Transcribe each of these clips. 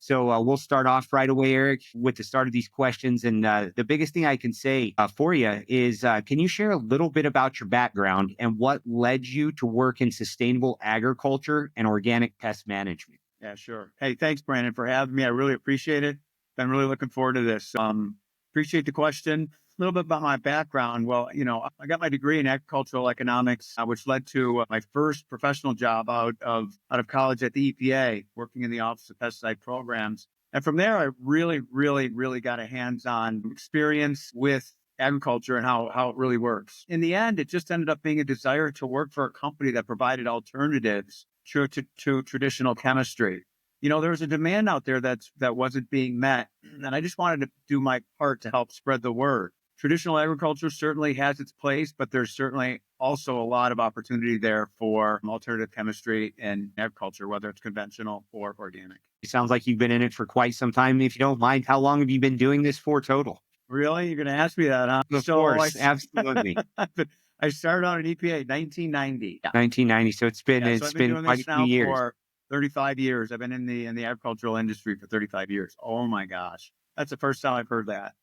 So we'll start off right away, Eric, with the start of these questions. And the biggest thing I can say for you is, can you share a little bit about your background and what led you to work in sustainable agriculture and organic pest management? Yeah, sure. Hey, thanks, Brandon, for having me. I really appreciate it. Been really looking forward to this. Appreciate the question. A little bit about my background. Well, I got my degree in agricultural economics, which led to my first professional job out of college at the EPA, working in the Office of Pesticide Programs. And from there, I really, really, really got a hands-on experience with agriculture and how it really works. In the end, it just ended up being a desire to work for a company that provided alternatives to traditional chemistry. There was a demand out there that wasn't being met, and I just wanted to do my part to help spread the word. Traditional agriculture certainly has its place, but there's certainly also a lot of opportunity there for alternative chemistry in agriculture, whether it's conventional or organic. It sounds like you've been in it for quite some time. If you don't mind, how long have you been doing this for total? Really? You're going to ask me that, huh? Of course, absolutely. I started out at EPA 1990. 1990. So it's been So I've been doing quite this a few now years. for 35 years. I've been in the agricultural industry for 35 years. Oh my gosh. That's the first time I've heard that.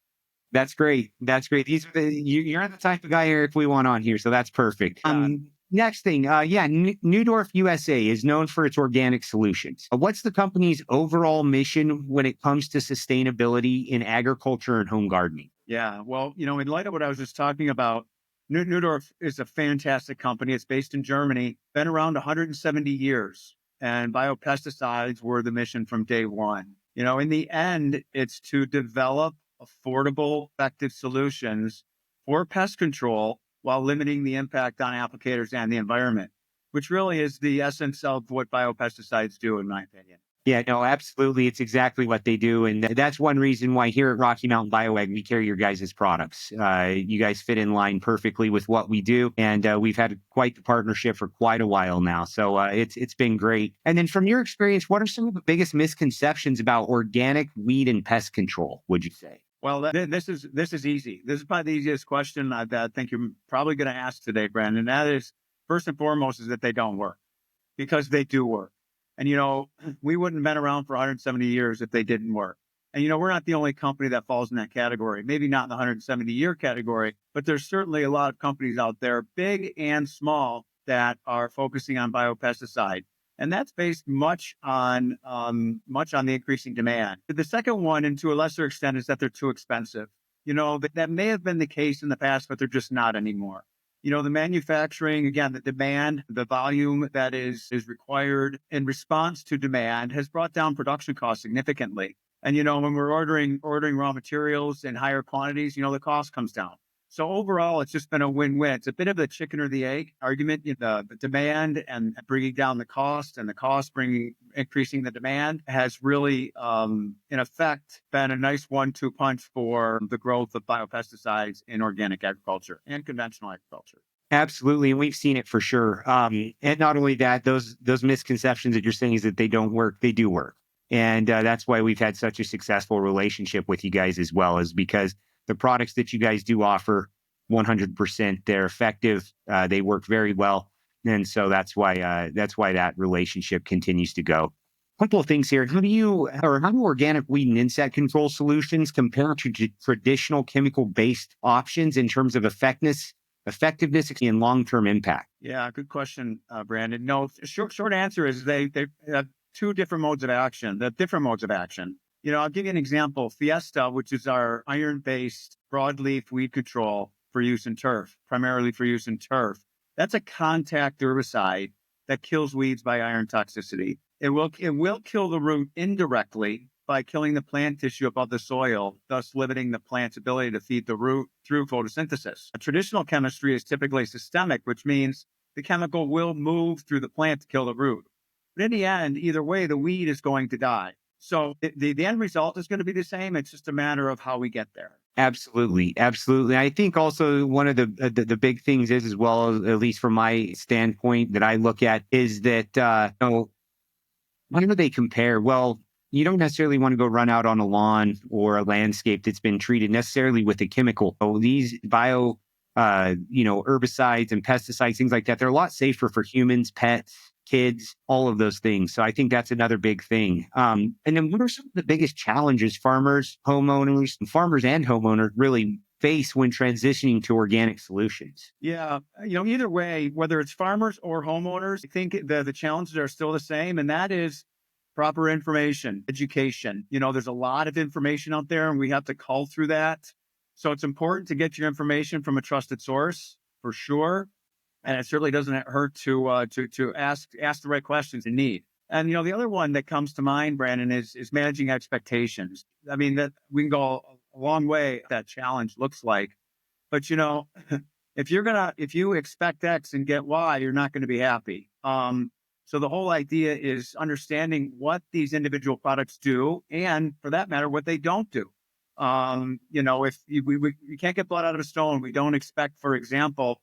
That's great. That's great. You're the type of guy, Eric, we want on here. So that's perfect. Next thing, Neudorff USA is known for its organic solutions. What's the company's overall mission when it comes to sustainability in agriculture and home gardening? Yeah, well, in light of what I was just talking about, Neudorff is a fantastic company. It's based in Germany, been around 170 years, and biopesticides were the mission from day one. In the end, it's to develop affordable, effective solutions for pest control while limiting the impact on applicators and the environment, which really is the essence of what biopesticides do, in my opinion. Yeah, no, absolutely. It's exactly what they do. And that's one reason why here at Rocky Mountain BioAg, we carry your guys' products. You guys fit in line perfectly with what we do. And we've had quite the partnership for quite a while now. So it's been great. And then from your experience, what are some of the biggest misconceptions about organic weed and pest control, would you say? Well, this is easy. This is probably the easiest question that I think you're probably going to ask today, Brandon. And that is, first and foremost, is that they don't work, because they do work. And, we wouldn't have been around for 170 years if they didn't work. And, we're not the only company that falls in that category. Maybe not in the 170-year category, but there's certainly a lot of companies out there, big and small, that are focusing on biopesticide. And that's based much on the increasing demand. The second one, and to a lesser extent, is that they're too expensive. That may have been the case in the past, but they're just not anymore. The manufacturing, again, the demand, the volume that is required in response to demand has brought down production costs significantly. And, when we're ordering raw materials in higher quantities, the cost comes down. So overall, it's just been a win-win. It's a bit of the chicken or the egg argument. The demand and bringing down the cost, and the cost increasing the demand has really, in effect, been a nice 1-2 punch for the growth of biopesticides in organic agriculture and conventional agriculture. Absolutely. And we've seen it for sure. And not only that, those misconceptions that you're saying is that they don't work, they do work. And that's why we've had such a successful relationship with you guys as well, is because the products that you guys do offer, 100%, they're effective. They work very well. And so that's why that relationship continues to go. A couple of things here. How do organic weed and insect control solutions compare to traditional chemical-based options in terms of effectiveness and long-term impact? Yeah, good question, Brandon. No, short answer is they have two different modes of action. I'll give you an example. Fiesta, which is our iron-based broadleaf weed control for use in turf, primarily for use in turf. That's a contact herbicide that kills weeds by iron toxicity. It will kill the root indirectly by killing the plant tissue above the soil, thus limiting the plant's ability to feed the root through photosynthesis. A traditional chemistry is typically systemic, which means the chemical will move through the plant to kill the root. But in the end, either way, the weed is going to die. So the end result is going to be the same. It's just a matter of how we get there. Absolutely. Absolutely. I think also one of the big things is, as well, at least from my standpoint that I look at, is that, how do they compare? Well, you don't necessarily want to go run out on a lawn or a landscape that's been treated necessarily with a chemical. So these herbicides and pesticides, things like that, they're a lot safer for humans, pets, kids, all of those things. So I think that's another big thing. And then what are some of the biggest challenges farmers and homeowners really face when transitioning to organic solutions? Yeah, either way, whether it's farmers or homeowners, I think the challenges are still the same, and that is proper information, education. There's a lot of information out there, and we have to cull through that. So it's important to get your information from a trusted source for sure, and it certainly doesn't hurt to ask the right questions in need. And the other one that comes to mind, Brandon, is managing expectations. I mean, that we can go a long way. That challenge looks like. But if you expect X and get Y, you're not going to be happy. So the whole idea is understanding what these individual products do, and for that matter, what they don't do. If you can't get blood out of a stone, we don't expect, for example,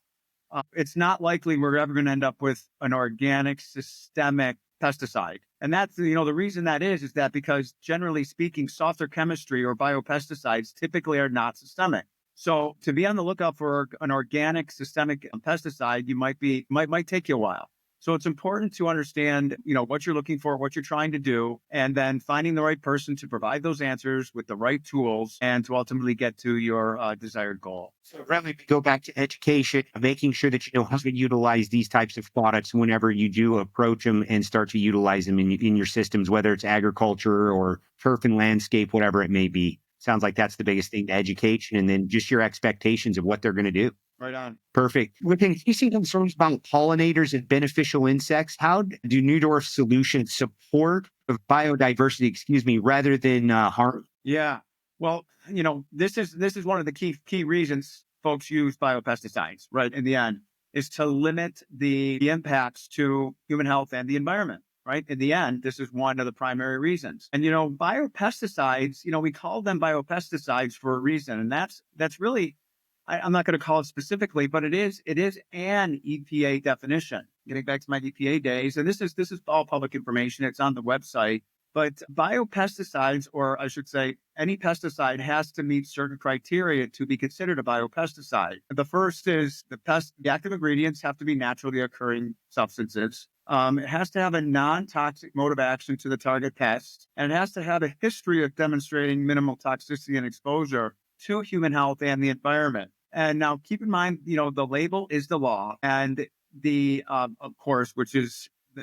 it's not likely we're ever going to end up with an organic systemic pesticide. And that's, the reason that is that because generally speaking, softer chemistry or biopesticides typically are not systemic. So to be on the lookout for an organic systemic pesticide, might take you a while. So it's important to understand, what you're looking for, what you're trying to do, and then finding the right person to provide those answers with the right tools and to ultimately get to your desired goal. So really go back to education, making sure that you know how to utilize these types of products whenever you do approach them and start to utilize them in your systems, whether it's agriculture or turf and landscape, whatever it may be. Sounds like that's the biggest thing, the education, and then just your expectations of what they're going to do. Right on. Perfect. Within see concerns about pollinators and beneficial insects, how do Neudorff solutions support of biodiversity, rather than harm? Yeah. Well, this is one of the key reasons folks use biopesticides, right? In the end, is to limit the impacts to human health and the environment. Right. In the end, this is one of the primary reasons. And, biopesticides, we call them biopesticides for a reason. And that's really, I'm not going to call it specifically, but it is an EPA definition. Getting back to my EPA days, and this is all public information. It's on the website. But biopesticides, or I should say, any pesticide has to meet certain criteria to be considered a biopesticide. The first is the active ingredients have to be naturally occurring substances. It has to have a non-toxic mode of action to the target pest, and it has to have a history of demonstrating minimal toxicity and exposure to human health and the environment. And now keep in mind, the label is the law, and of course,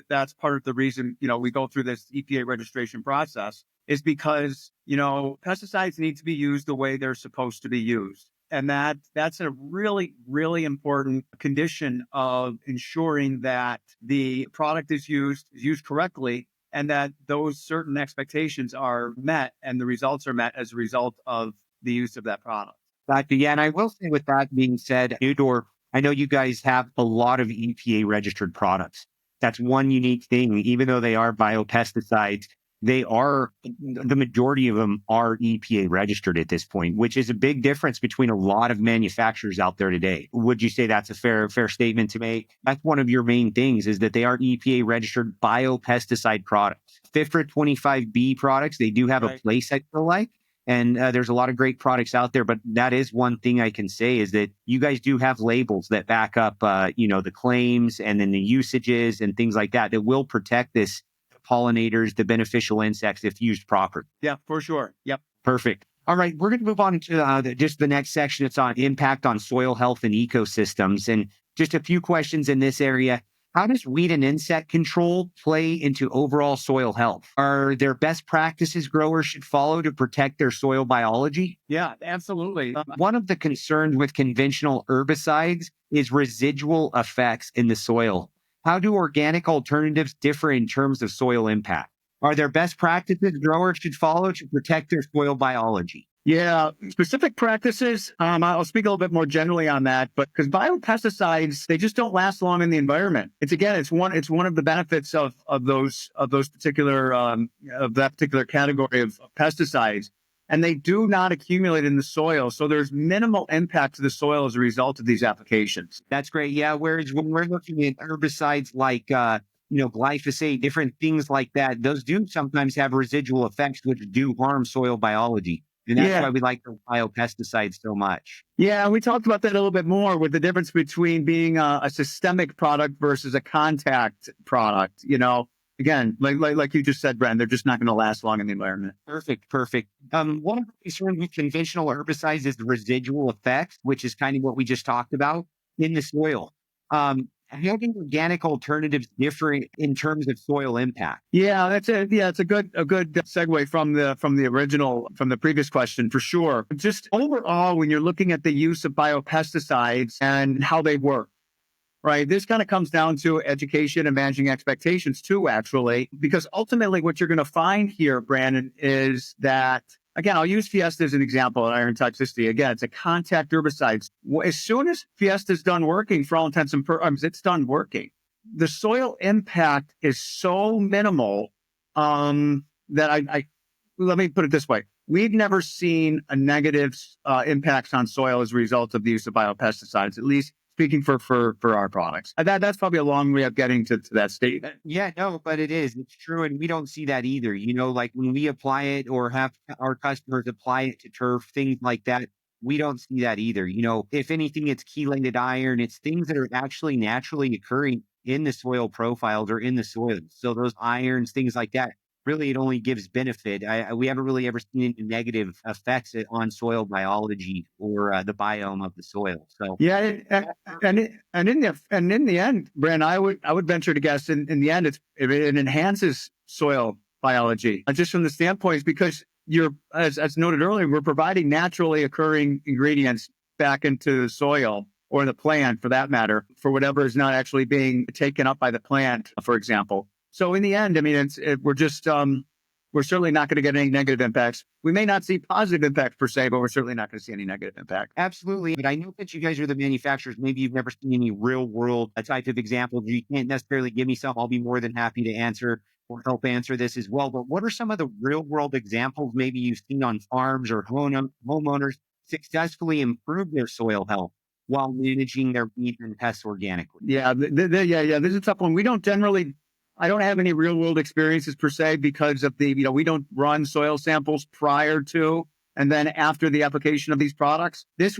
that's part of the reason, we go through this EPA registration process is because, pesticides need to be used the way they're supposed to be used. And that's a really, really important condition of ensuring that the product is used correctly and that those certain expectations are met and the results are met as a result of the use of that product. Yeah, and I will say with that being said, Neudorff, I know you guys have a lot of EPA registered products. That's one unique thing. Even though they are biopesticides, the majority of them are EPA registered at this point, which is a big difference between a lot of manufacturers out there today. Would you say that's a fair statement to make? That's one of your main things is that they are EPA registered biopesticide products. FIFRA 25B products, they do have a place, I feel like. And there's a lot of great products out there, but that is one thing I can say is that you guys do have labels that back up, the claims and then the usages and things like that will protect this pollinators, the beneficial insects if used properly. Yeah, for sure. Yep. Perfect. All right, we're going to move on to just the next section. It's on impact on soil health and ecosystems. And just a few questions in this area. How does weed and insect control play into overall soil health? Are there best practices growers should follow to protect their soil biology? Yeah, absolutely. One of the concerns with conventional herbicides is residual effects in the soil. How do organic alternatives differ in terms of soil impact? Are there best practices growers should follow to protect their soil biology? Yeah, specific practices. I'll speak a little bit more generally on that, but because biopesticides, they just don't last long in the environment. It's one of the benefits of that particular category of pesticides, and they do not accumulate in the soil. So there's minimal impact to the soil as a result of these applications. That's great. Yeah. Whereas when we're looking at herbicides like glyphosate, different things like that, those do sometimes have residual effects which do harm soil biology. And that's why we like the biopesticides so much. Yeah, we talked about that a little bit more with the difference between being a systemic product versus a contact product. Again, like you just said, Brent, they're just not going to last long in the environment. Perfect. One of the concerns with conventional herbicides is the residual effects, which is kind of what we just talked about in the soil. How do organic alternatives differ in terms of soil impact? Yeah, that's it. Yeah, it's a good segue from the previous question for sure. Just overall, when you're looking at the use of biopesticides and how they work, right? This kind of comes down to education and managing expectations too, actually, because ultimately what you're going to find here, Brandon, is that, again, I'll use Fiesta as an example, iron toxicity. Again, it's a contact herbicide. As soon as Fiesta is done working, for all intents and purposes, it's done working. The soil impact is so minimal that let me put it this way. We've never seen a negative impacts on soil as a result of the use of biopesticides, at least speaking for our products. That's probably a long way of getting to that statement. Yeah, no, but it's true. And we don't see that either. Like when we apply it or have our customers apply it to turf, things like that, we don't see that either. If anything, it's chelated iron. It's things that are actually naturally occurring in the soil profiles or in the soil. So those irons, things like that, really, it only gives benefit. We haven't really ever seen any negative effects on soil biology or the biome of the soil. So yeah, and in the end, Brand, I would venture to guess in the end, it enhances soil biology, just from the standpoint because you're, as noted earlier, we're providing naturally occurring ingredients back into the soil or the plant, for that matter, for whatever is not actually being taken up by the plant, for example. So in the end, I mean, we're certainly not going to get any negative impacts. We may not see positive impacts per se, but we're certainly not going to see any negative impact. Absolutely. But I know that you guys are the manufacturers. Maybe you've never seen any real world type of examples. You can't necessarily give me some. I'll be more than happy to answer or help answer this as well. But what are some of the real world examples maybe you've seen on farms or homeowners successfully improve their soil health while managing their weed and pests organically? Yeah. This is a tough one. I don't have any real world experiences per se because of we don't run soil samples prior to and then after the application of these products. This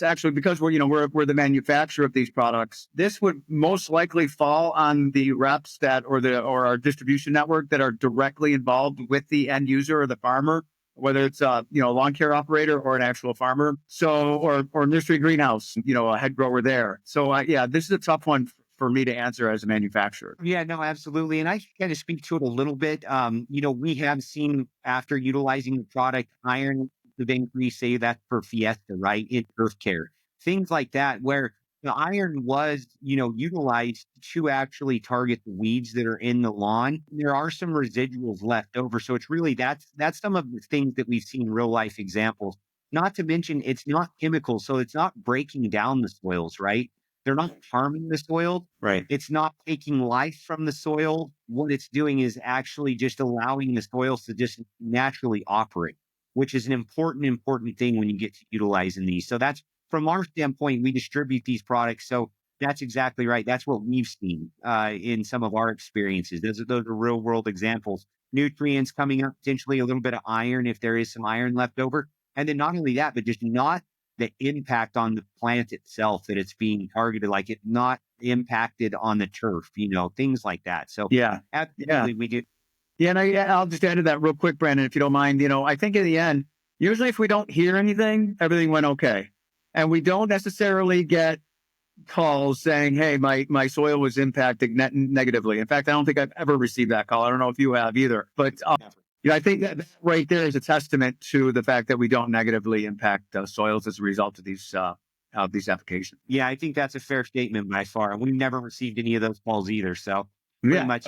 actually, because we're the manufacturer of these products, this would most likely fall on the reps or our distribution network that are directly involved with the end user or the farmer, whether it's a lawn care operator or an actual farmer. So, or nursery greenhouse, a head grower there. So this is a tough one for me to answer as a manufacturer. Yeah, no, absolutely. And I can kind of speak to it a little bit. We have seen after utilizing the product, iron have increased, say that for Fiesta, right? In earth care, things like that, where the iron was, utilized to actually target the weeds that are in the lawn. There are some residuals left over. So it's really, that's some of the things that we've seen real life examples, not to mention it's not chemical. So it's not breaking down the soils, right? They're not harming the soil. Right. It's not taking life from the soil. What it's doing is actually just allowing the soils to just naturally operate, which is an important thing when you get to utilizing these. So that's from our standpoint, we distribute these products. So that's exactly right. That's what we've seen in some of our experiences. Those are real world examples. Nutrients coming up, potentially a little bit of iron if there is some iron left over. And then not only that, but just not the impact on the plant itself that it's being targeted, like it not impacted on the turf, things like that. So absolutely we do. Yeah, I'll just add to that real quick, Brandon, if you don't mind. I think in the end, usually if we don't hear anything, everything went okay. And we don't necessarily get calls saying, hey, my soil was impacted negatively. In fact, I don't think I've ever received that call. I don't know if you have either. But I think that right there is a testament to the fact that we don't negatively impact soils as a result of these applications. Yeah, I think that's a fair statement by far. We've never received any of those calls either. So pretty much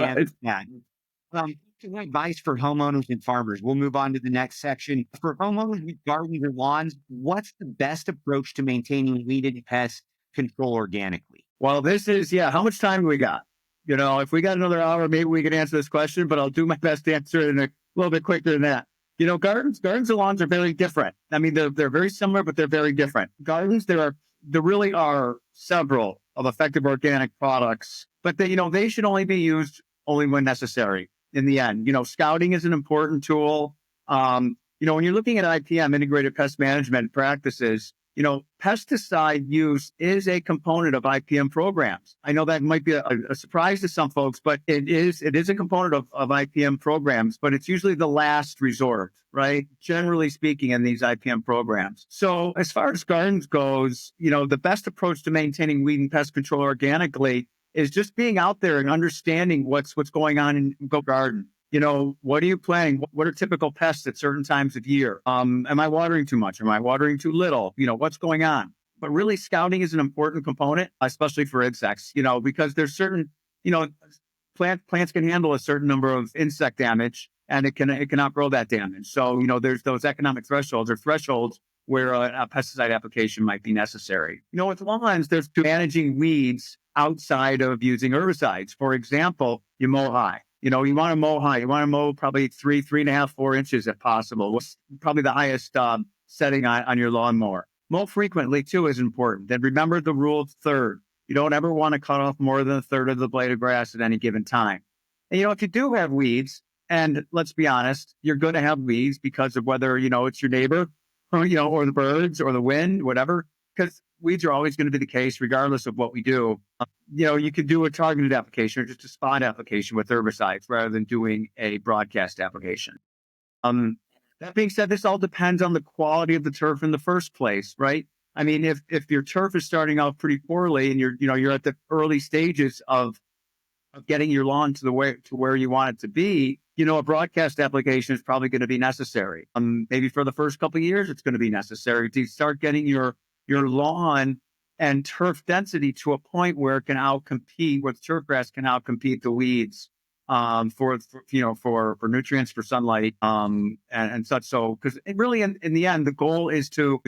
advice for homeowners and farmers. We'll move on to the next section. For homeowners with gardens or lawns, what's the best approach to maintaining weed and pest control organically? Well, this is, how much time do we got? If we got another hour, maybe we can answer this question, but I'll do my best to answer it in a little bit quicker than that. Gardens and lawns are very different. I mean, they're very similar, but they're very different. Gardens, there really are several of effective organic products, but they should only be used only when necessary in the end. Scouting is an important tool. when you're looking at IPM, integrated pest management practices, pesticide use is a component of IPM programs. I know that might be a surprise to some folks, but it is a component of IPM programs, but it's usually the last resort, right? Generally speaking, in these IPM programs. So as far as gardens goes, the best approach to maintaining weed and pest control organically is just being out there and understanding what's going on in the garden. What are you planting? What are typical pests at certain times of year? Am I watering too much? Am I watering too little? What's going on? But really, scouting is an important component, especially for insects, because there's certain, plants can handle a certain number of insect damage, and it can outgrow that damage. So, there's those economic thresholds where a pesticide application might be necessary. With lawns, there's managing weeds outside of using herbicides. For example, you mow high. You want to mow high. You want to mow probably 3.5, 4 inches if possible. What's probably the highest setting on your lawnmower. Mow frequently too is important. And remember the rule of third. You don't ever want to cut off more than a third of the blade of grass at any given time. And if you do have weeds, and let's be honest, you're going to have weeds because of whether it's your neighbor, or or the birds or the wind, whatever. Because weeds are always going to be the case, regardless of what we do. You could do a targeted application or just a spot application with herbicides rather than doing a broadcast application. That being said, this all depends on the quality of the turf in the first place, right? I mean, if your turf is starting out pretty poorly and you're at the early stages of getting your lawn to where you want it to be, a broadcast application is probably going to be necessary. Maybe for the first couple of years, it's going to be necessary to start getting your lawn and turf density to a point where it can outcompete, where the turf grass can outcompete the weeds for nutrients, for sunlight, and such. So, because really, in the end, the goal is to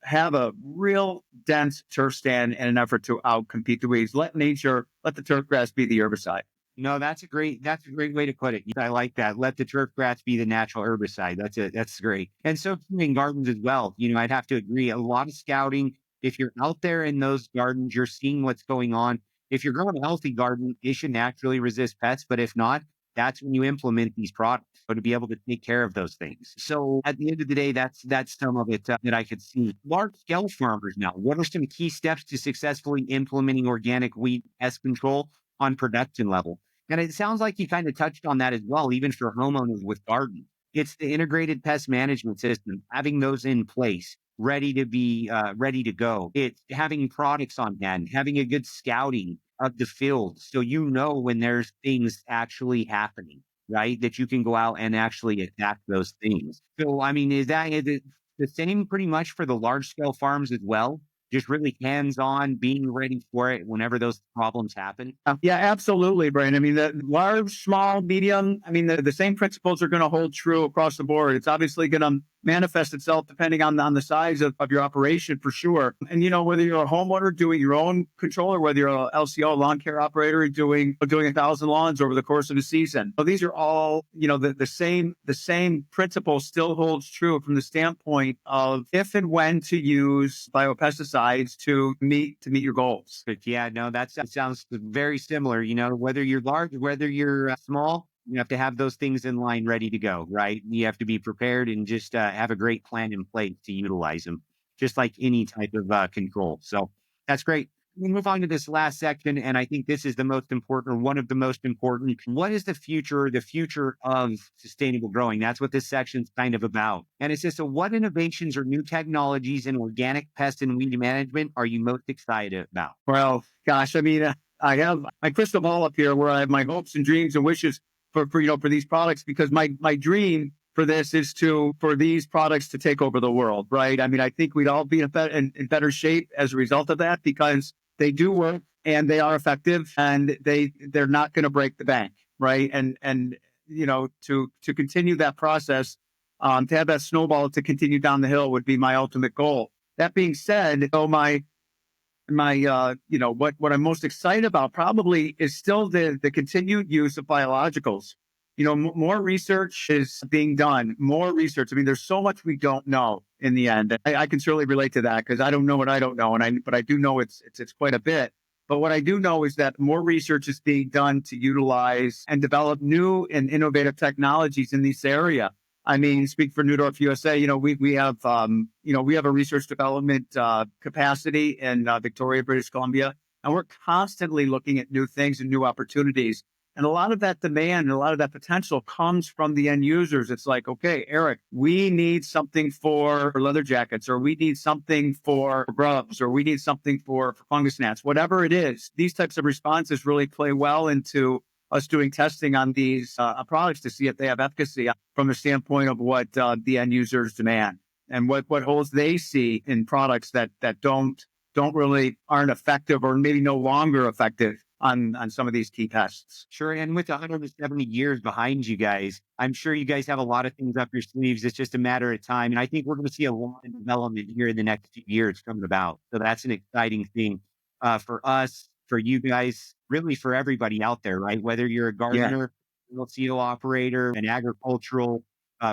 have a real dense turf stand in an effort to outcompete the weeds. Let the turf grass be the herbicide. No, that's a great way to put it. I like that. Let the turf grass be the natural herbicide. That's great. And so in gardens as well, I'd have to agree. A lot of scouting. If you're out there in those gardens, you're seeing what's going on. If you're growing a healthy garden, it should naturally resist pests. But if not, that's when you implement these products, so to be able to take care of those things. So at the end of the day, that's some of it that I could see. Large scale farmers now, what are some key steps to successfully implementing organic weed pest control on production level? And it sounds like you kind of touched on that as well, even for homeowners with gardens. It's the integrated pest management system, having those in place, ready to go. It's having products on hand, having a good scouting of the field. So when there's things actually happening, right? That you can go out and actually attack those things. So, I mean, is it the same pretty much for the large scale farms as well? Just really hands-on, being ready for it whenever those problems happen? Yeah, absolutely, Brian. I mean, the large, small, medium, I mean, the same principles are going to hold true across the board. It's obviously going to manifest itself depending on the size of your operation, for sure. And, whether you're a homeowner doing your own control or whether you're a LCO, lawn care operator, doing 1,000 lawns over the course of a season. So these are all, the same principle still holds true from the standpoint of if and when to use biopesticides to meet your goals. But yeah, no, that sounds very similar. Whether you're large, whether you're small, you have to have those things in line ready to go, right? You have to be prepared and just have a great plan in place to utilize them, just like any type of control. So that's great. We'll move on to this last section, and I think this is the most important, or one of the most important. What is the future of sustainable growing? That's what this section's kind of about. And it says, so what innovations or new technologies in organic pest and weed management are you most excited about? Well, gosh, I mean, I have my crystal ball up here where I have my hopes and dreams and wishes for these products, because my dream for this is for these products to take over the world, right? I mean, I think we'd all be in better shape as a result of that, because they do work and they are effective, and they're not going to break the bank, right? And to continue that process, to have that snowball to continue down the hill would be my ultimate goal. That being said, what I'm most excited about probably is still the continued use of biologicals. More research is being done, more research. I mean, there's so much we don't know in the end. I can certainly relate to that, because I don't know what I don't know. But I do know it's quite a bit. But what I do know is that more research is being done to utilize and develop new and innovative technologies in this area. I mean, speak for Neudorff USA. We have a research development capacity in Victoria, British Columbia, and we're constantly looking at new things and new opportunities. And a lot of that demand and a lot of that potential comes from the end users. It's like, okay, Eric, we need something for leather jackets, or we need something for grubs, or we need something for fungus gnats, whatever it is. These types of responses really play well into us doing testing on these products to see if they have efficacy from the standpoint of what the end users demand and what holes they see in products that aren't effective, or maybe no longer effective on some of these key pests. Sure. And with 170 years behind you guys, I'm sure you guys have a lot of things up your sleeves. It's just a matter of time. And I think we're going to see a lot of development here in the next few years coming about. So that's an exciting thing for us, for you guys, really for everybody out there, right? Whether you're a gardener, field operator, an agricultural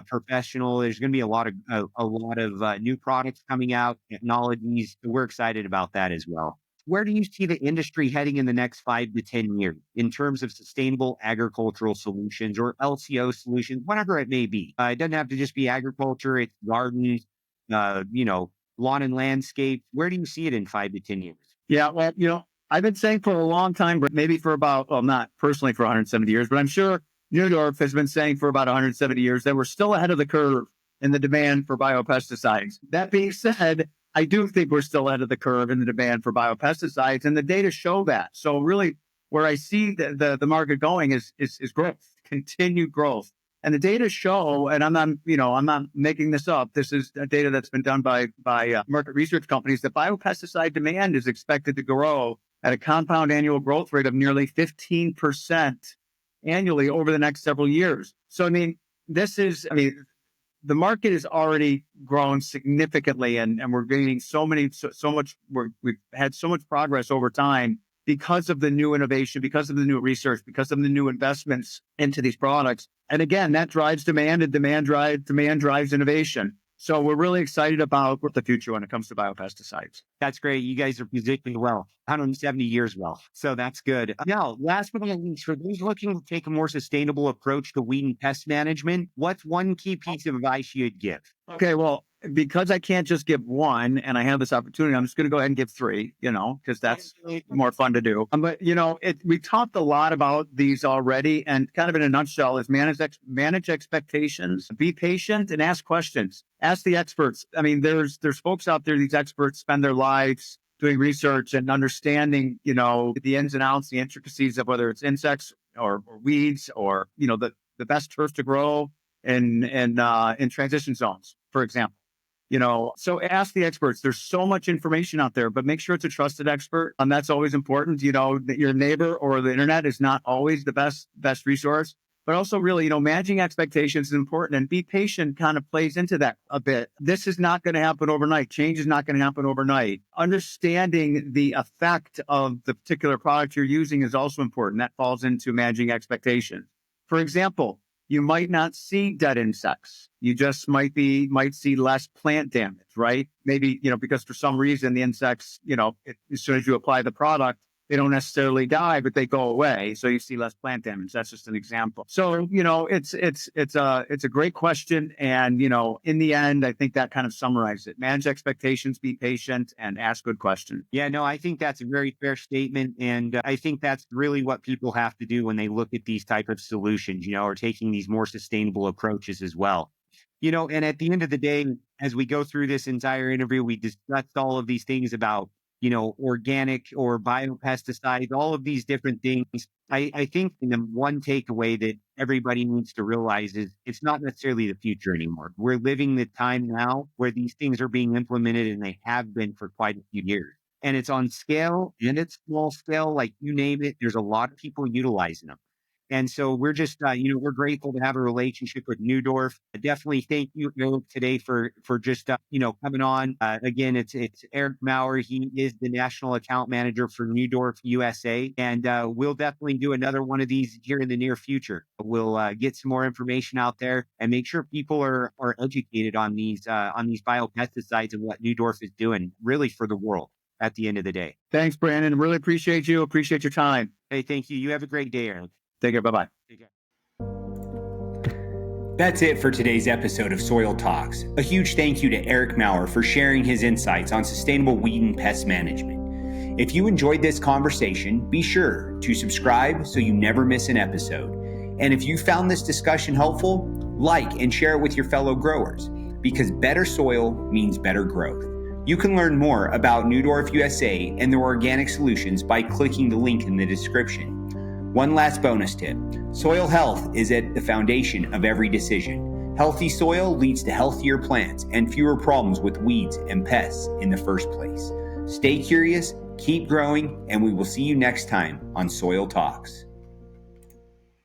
professional, there's going to be a lot of new products coming out, technologies. So we're excited about that as well. Where do you see the industry heading in the next 5 to 10 years in terms of sustainable agricultural solutions or LCO solutions, whatever it may be? It doesn't have to just be agriculture, it's gardens, lawn and landscape. Where do you see it in 5 to 10 years? Yeah, well, I've been saying for a long time, but maybe for about, well, not personally for 170 years, but I'm sure Neudorff has been saying for about 170 years that we're still ahead of the curve in the demand for biopesticides. That being said, I do think we're still ahead of the curve in the demand for biopesticides, and the data show that. So really, where I see the market going is growth, continued growth. And the data show, and I'm not making this up. This is data that's been done by market research companies, that biopesticide demand is expected to grow at a compound annual growth rate of nearly 15% annually over the next several years. So, the market has already grown significantly, and we're gaining we've had so much progress over time because of the new innovation, because of the new research, because of the new investments into these products. And again, that drives demand, and demand drives innovation. So we're really excited about the future when it comes to biopesticides. That's great. You guys are positioning well, 170 years well. So that's good. Now, last but not least, for those looking to take a more sustainable approach to weed and pest management, what's one key piece of advice you'd give? Okay, well, because I can't just give one, and I have this opportunity, I'm just going to go ahead and give three, because that's more fun to do. But, we talked a lot about these already, and kind of in a nutshell is manage expectations, be patient, and ask questions. Ask the experts. I mean, there's folks out there, these experts spend their lives doing research and understanding, the ins and outs, the intricacies of whether it's insects or weeds, or, the best turf to grow in transition zones, for example. So ask the experts. There's so much information out there, but make sure it's a trusted expert. And that's always important. That your neighbor or the internet is not always the best resource, but also really, managing expectations is important, and be patient kind of plays into that a bit. This is not going to happen overnight. Change is not going to happen overnight. Understanding the effect of the particular product you're using is also important. That falls into managing expectations. For example, you might not see dead insects. You just might see less plant damage, right? Maybe, because for some reason the insects, as soon as you apply the product, they don't necessarily die, but they go away. So you see less plant damage. That's just an example. So, it's a great question. And, in the end, I think that kind of summarizes it. Manage expectations, be patient, and ask good questions. Yeah, no, I think that's a very fair statement. And I think that's really what people have to do when they look at these type of solutions, or taking these more sustainable approaches as well. And at the end of the day, as we go through this entire interview, we discussed all of these things about organic or biopesticides, all of these different things. I think the one takeaway that everybody needs to realize is it's not necessarily the future anymore. We're living the time now where these things are being implemented, and they have been for quite a few years. And it's on scale, and it's small scale, like you name it. There's a lot of people utilizing them. And so we're just, we're grateful to have a relationship with Neudorff. Definitely thank you, Eric, today for just, coming on. Again, it's Eric Maurer. He is the National Account Manager for Neudorff USA. And we'll definitely do another one of these here in the near future. We'll get some more information out there and make sure people are educated on these biopesticides and what Neudorff is doing really for the world at the end of the day. Thanks, Brandon. Really appreciate you. Appreciate your time. Hey, thank you. You have a great day, Eric. Take care. Bye-bye. Take care. That's it for today's episode of Soil Talks. A huge thank you to Eric Maurer for sharing his insights on sustainable weed and pest management. If you enjoyed this conversation, be sure to subscribe so you never miss an episode. And if you found this discussion helpful, like and share it with your fellow growers, because better soil means better growth. You can learn more about Neudorff USA and their organic solutions by clicking the link in the description. One last bonus tip. Soil health is at the foundation of every decision. Healthy soil leads to healthier plants and fewer problems with weeds and pests in the first place. Stay curious, keep growing, and we will see you next time on Soil Talks.